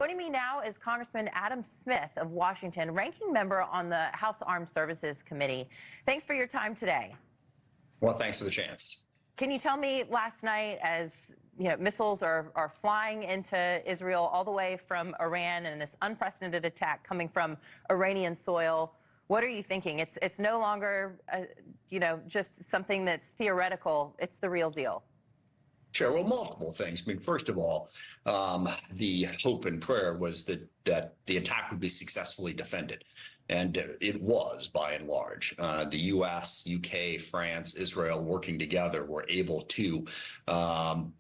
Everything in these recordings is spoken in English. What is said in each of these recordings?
Joining me now is Congressman Adam Smith of Washington, ranking member on the House Armed Services Committee. Thanks for your time today. Well, thanks for the chance. Can you tell me, last night, as missiles are flying into Israel all the way from Iran and this unprecedented attack coming from Iranian soil, what are you thinking? It's no longer just something that's theoretical. It's the real deal. Sure. Well, multiple things. I mean, first of all, the hope and prayer was that the attack would be successfully defended. And it was, by and large. The U.S., UK, France, Israel, working together, were able to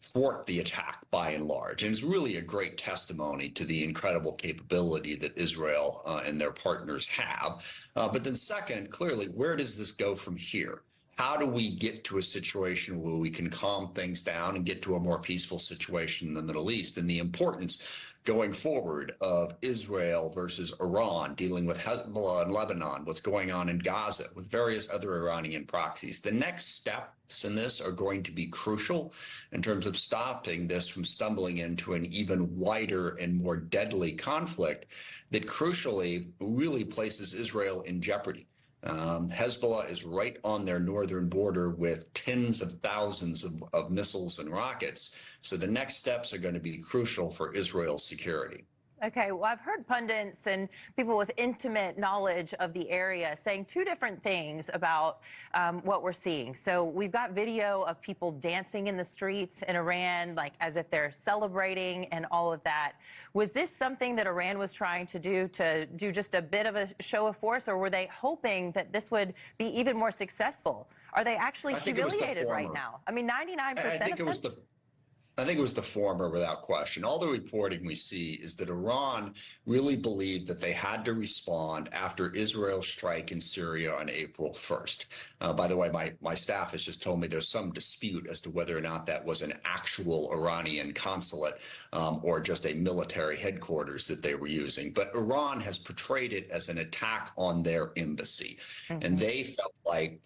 thwart the attack, by and large. And it's really a great testimony to the incredible capability that Israel and their partners have. But then second, clearly, where does this go from here? How do we get to a situation where we can calm things down and get to a more peaceful situation in the Middle East? And the importance going forward of Israel versus Iran, dealing with Hezbollah in Lebanon, what's going on in Gaza with various other Iranian proxies. The next steps in this are going to be crucial in terms of stopping this from stumbling into an even wider and more deadly conflict that crucially really places Israel in jeopardy. Hezbollah is right on their northern border with tens of thousands of missiles and rockets. So the next steps are going to be crucial for Israel's security. Okay, well, I've heard pundits and people with intimate knowledge of the area saying two different things about what we're seeing. So we've got video of people dancing in the streets in Iran, like as if they're celebrating and all of that. Was this something that Iran was trying to do just a bit of a show of force, or were they hoping that this would be even more successful? Are they actually humiliated right now? I mean, 99% of them? I think it was the former without question. All the reporting we see is that Iran really believed that they had to respond after Israel's strike in Syria on April 1st. By the way, my staff has just told me there's some dispute as to whether or not that was an actual Iranian consulate or just a military headquarters that they were using. But Iran has portrayed it as an attack on their embassy. And they felt like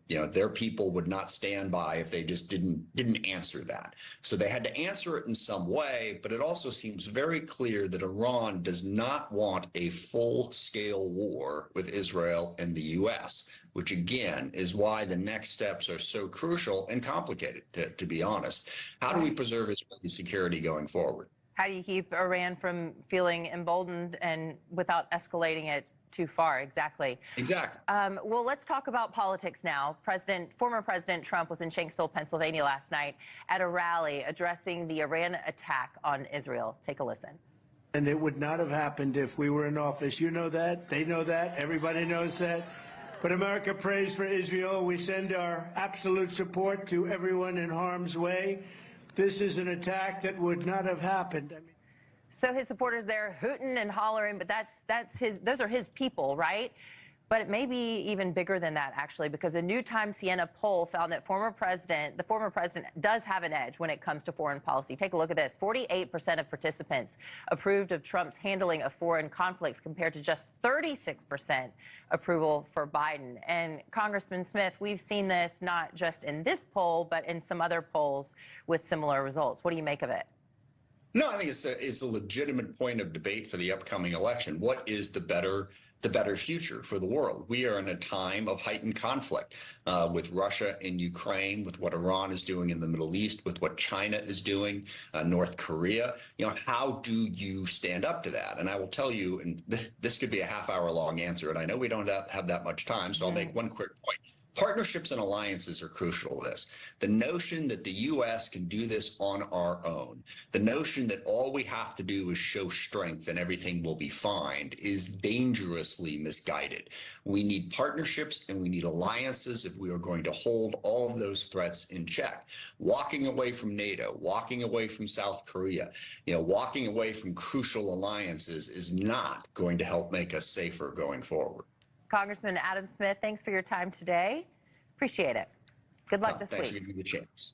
their people would not stand by if they just didn't answer that. So they had to answer it in some way, but it also seems very clear that Iran does not want a full-scale war with Israel and the U.S., which again is why the next steps are so crucial and complicated, to be honest. How do we preserve Israeli security going forward? How do you keep Iran from feeling emboldened and without escalating it too far? Exactly. Well, let's talk about politics now. Former President Trump was in Shanksville, Pennsylvania last night at a rally addressing the Iran attack on Israel. Take a listen. And it would not have happened if we were in office. You know that. They know that. Everybody knows that. But America prays for Israel. We send our absolute support to everyone in harm's way. This is an attack that would not have happened. So his supporters there hooting and hollering, but those are his people, right? But it may be even bigger than that, actually, because a New Times Siena poll found that the former president does have an edge when it comes to foreign policy. Take a look at this. 48% of participants approved of Trump's handling of foreign conflicts compared to just 36% approval for Biden. And Congressman Smith, we've seen this not just in this poll, but in some other polls with similar results. What do you make of it? No, I think it's a legitimate point of debate for the upcoming election. What is the better future for the world? We are in a time of heightened conflict with Russia and Ukraine, with what Iran is doing in the Middle East, with what China is doing, North Korea. How do you stand up to that? And I will tell you, and this could be a half-hour-long answer, and I know we don't have that much time, so I'll make one quick point. Partnerships and alliances are crucial to this. The notion that the U.S. can do this on our own, the notion that all we have to do is show strength and everything will be fine, is dangerously misguided. We need partnerships and we need alliances if we are going to hold all of those threats in check. Walking away from NATO, walking away from South Korea, walking away from crucial alliances is not going to help make us safer going forward. Congressman Adam Smith, thanks for your time today. Appreciate it. Good luck this week. Thanks for giving me the chance.